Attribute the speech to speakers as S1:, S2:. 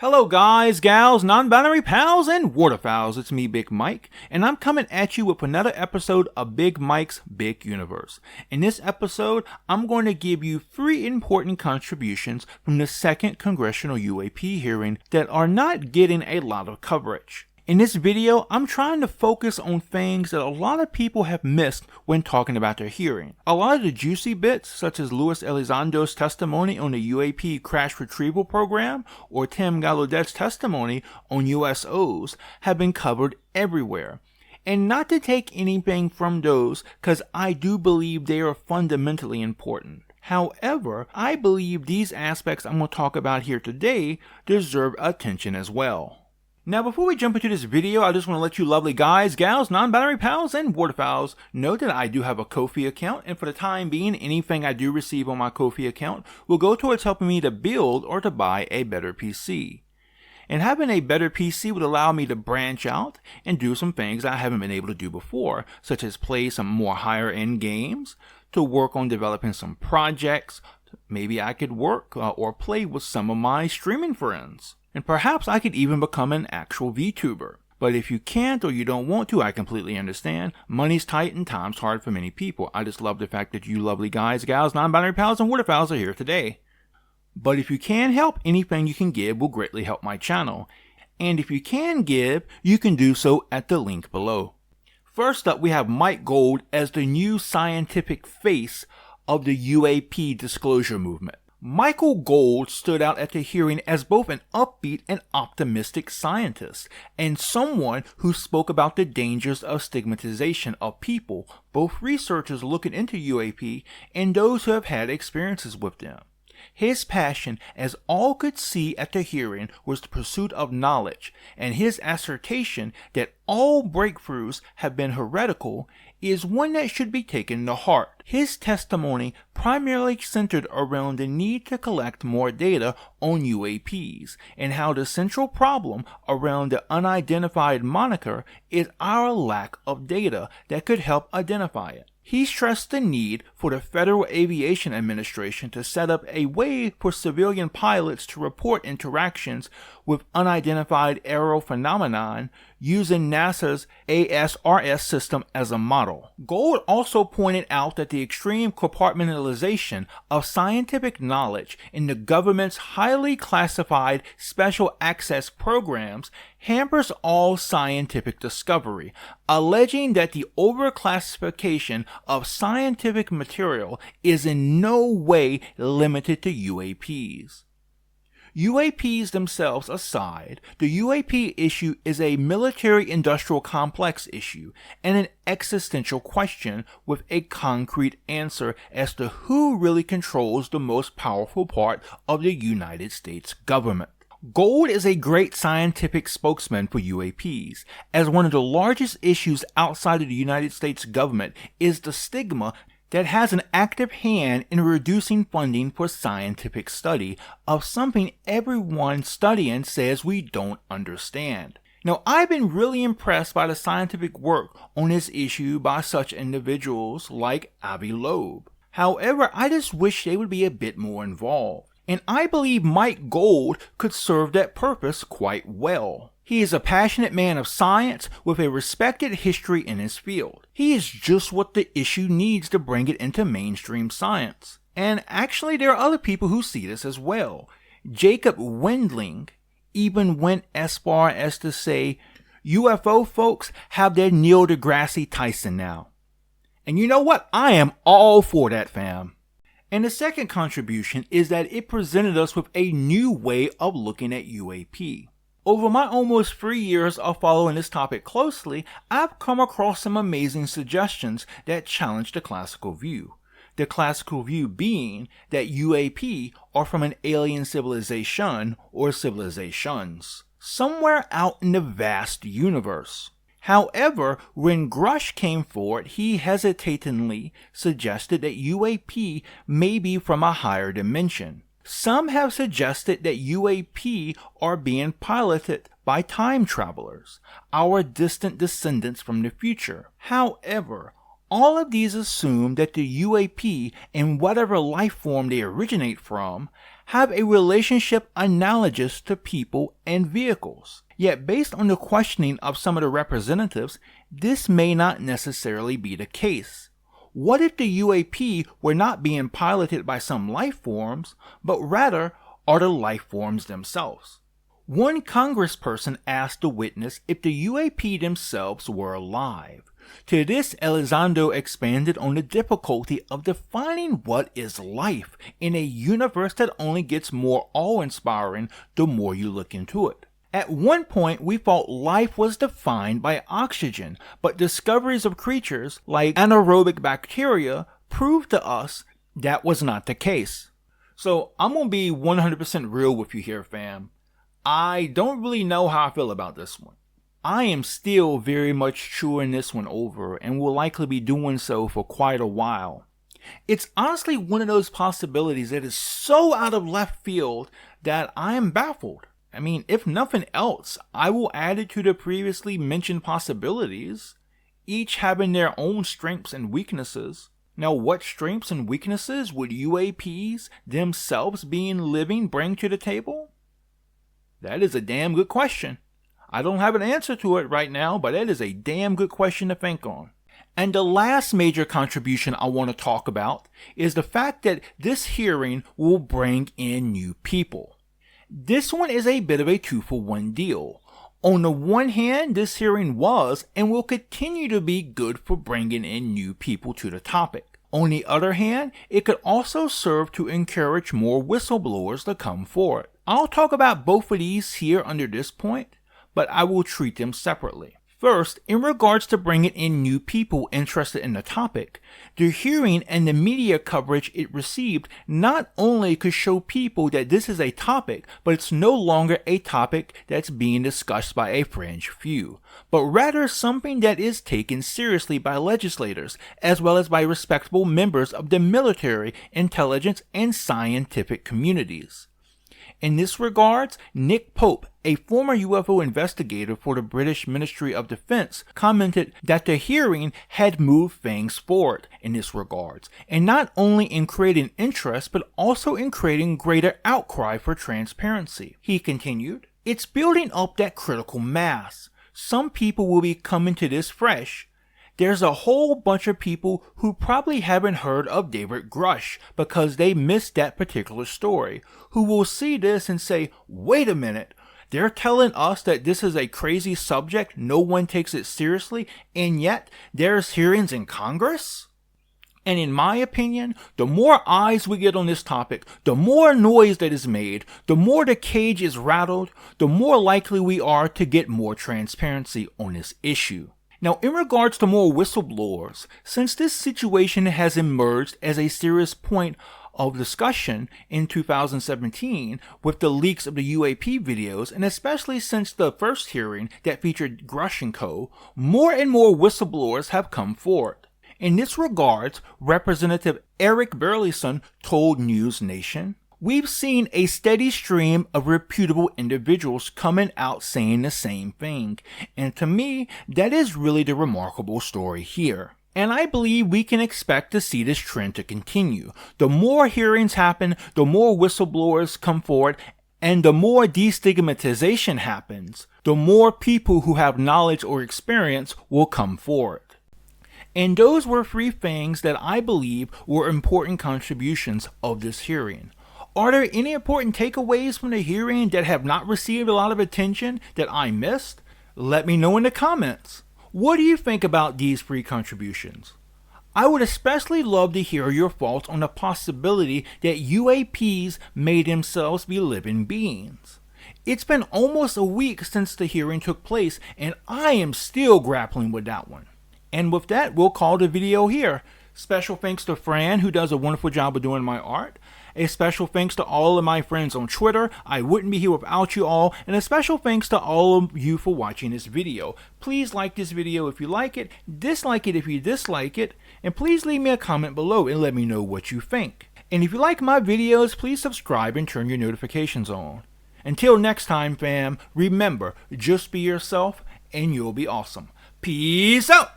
S1: Hello guys, gals, non-binary pals, and waterfowls. It's me, Big Mike, and I'm coming at you with another episode of Big Mike's Big Universe. In this episode, I'm going to give you 3 important contributions from the second Congressional UAP hearing that are not getting a lot of coverage. In this video, I'm trying to focus on things that a lot of people have missed when talking about their hearing. A lot of the juicy bits, such as Luis Elizondo's testimony on the UAP crash retrieval program or Tim Gallaudet's testimony on USOs, have been covered everywhere. And not to take anything from those, because I do believe they are fundamentally important. However, I believe these aspects I'm going to talk about here today deserve attention as well. Now, before we jump into this video, I just want to let you lovely guys, gals, non-binary pals, and waterfowls know that I do have a Ko-fi account, and for the time being, anything I do receive on my Ko-fi account will go towards helping me to build or to buy a better PC. And having a better PC would allow me to branch out and do some things I haven't been able to do before, such as play some more higher-end games, to work on developing some projects. Maybe I could work or play with some of my streaming friends. And perhaps I could even become an actual VTuber. But if you can't or you don't want to, I completely understand. Money's tight and time's hard for many people. I just love the fact that you lovely guys, gals, non-binary pals, and waterfowls are here today. But if you can help, anything you can give will greatly help my channel. And if you can give, you can do so at the link below. First up, we have Mike Gold as the new scientific face of the UAP Disclosure Movement. Michael Gold stood out at the hearing as both an upbeat and optimistic scientist, and someone who spoke about the dangers of stigmatization of people, both researchers looking into UAP and those who have had experiences with them. His passion, as all could see at the hearing, was the pursuit of knowledge, and his assertion that all breakthroughs have been heretical is one that should be taken to heart. His testimony primarily centered around the need to collect more data on UAPs, and how the central problem around the unidentified moniker is our lack of data that could help identify it. He stressed the need for the Federal Aviation Administration to set up a way for civilian pilots to report interactions with unidentified aerial phenomenon using NASA's ASRS system as a model. Gold also pointed out that the extreme compartmentalization of scientific knowledge in the government's highly classified special access programs hampers all scientific discovery, alleging that the overclassification of scientific material is in no way limited to UAPs. UAPs themselves aside, the UAP issue is a military-industrial complex issue and an existential question with a concrete answer as to who really controls the most powerful part of the United States government. Gold is a great scientific spokesman for UAPs, as one of the largest issues outside of the United States government is the stigma that has an active hand in reducing funding for scientific study of something everyone studying says we don't understand. Now, I've been really impressed by the scientific work on this issue by such individuals like Avi Loeb. However, I just wish they would be a bit more involved. And I believe Mike Gold could serve that purpose quite well. He is a passionate man of science with a respected history in his field. He is just what the issue needs to bring it into mainstream science. And actually, there are other people who see this as well. Jacob Weindling even went as far as to say, UFO folks have their Neil deGrasse Tyson now. And you know what? I am all for that, fam. And the second contribution is that it presented us with a new way of looking at UAP. Over my almost 3 years of following this topic closely, I've come across some amazing suggestions that challenge the classical view. The classical view being that UAP are from an alien civilization or civilizations, somewhere out in the vast universe. However, when Grush came forward, he hesitatingly suggested that UAP may be from a higher dimension. Some have suggested that UAP are being piloted by time travelers, our distant descendants from the future. However, all of these assume that the UAP, in whatever life form they originate from, have a relationship analogous to people and vehicles. Yet based on the questioning of some of the representatives, this may not necessarily be the case. What if the UAP were not being piloted by some life forms, but rather are the life forms themselves? One congressperson asked the witness if the UAP themselves were alive. To this, Elizondo expanded on the difficulty of defining what is life in a universe that only gets more awe-inspiring the more you look into it. At one point, we thought life was defined by oxygen, but discoveries of creatures like anaerobic bacteria proved to us that was not the case. So I'm going to be 100% real with you here, fam. I don't really know how I feel about this one. I am still very much chewing this one over and will likely be doing so for quite a while. It's honestly one of those possibilities that is so out of left field that I am baffled. I mean, if nothing else, I will add it to the previously mentioned possibilities, each having their own strengths and weaknesses. Now, what strengths and weaknesses would UAPs themselves being living bring to the table? That is a damn good question. I don't have an answer to it right now, but that is a damn good question to think on. And the last major contribution I want to talk about is the fact that this hearing will bring in new people. This one is a bit of a two-for-one deal. On the one hand, this hearing was and will continue to be good for bringing in new people to the topic. On the other hand, it could also serve to encourage more whistleblowers to come forward. I'll talk about both of these here under this point, but I will treat them separately. First, in regards to bringing in new people interested in the topic, the hearing and the media coverage it received not only could show people that this is a topic, but it's no longer a topic that's being discussed by a fringe few, but rather something that is taken seriously by legislators, as well as by respectable members of the military, intelligence, and scientific communities. In this regards, Nick Pope, a former UFO investigator for the British Ministry of Defense, commented that the hearing had moved things forward in this regards, and not only in creating interest, but also in creating greater outcry for transparency. He continued, "It's building up that critical mass. Some people will be coming to this fresh. There's a whole bunch of people who probably haven't heard of David Grush because they missed that particular story, who will see this and say, wait a minute, they're telling us that this is a crazy subject, no one takes it seriously, and yet there's hearings in Congress?" And in my opinion, the more eyes we get on this topic, the more noise that is made, the more the cage is rattled, the more likely we are to get more transparency on this issue. Now, in regards to more whistleblowers, since this situation has emerged as a serious point of discussion in 2017 with the leaks of the UAP videos, and especially since the first hearing that featured Grush & Co., more and more whistleblowers have come forward. In this regards, Representative Eric Burlison told News Nation, "We've seen a steady stream of reputable individuals coming out saying the same thing, and to me, that is really the remarkable story here. And I believe we can expect to see this trend to continue. The more hearings happen, the more whistleblowers come forward, and the more destigmatization happens, the more people who have knowledge or experience will come forward." And those were three things that I believe were important contributions of this hearing. Are there any important takeaways from the hearing that have not received a lot of attention that I missed? Let me know in the comments. What do you think about these three contributions? I would especially love to hear your thoughts on the possibility that UAPs may themselves be living beings. It's been almost a week since the hearing took place, and I am still grappling with that one. And with that, we'll call the video here. Special thanks to Fran, who does a wonderful job of doing my art. A special thanks to all of my friends on Twitter. I wouldn't be here without you all. And a special thanks to all of you for watching this video. Please like this video if you like it, dislike it if you dislike it, and please leave me a comment below and let me know what you think. And if you like my videos, please subscribe and turn your notifications on. Until next time, fam, remember, just be yourself and you'll be awesome. Peace out!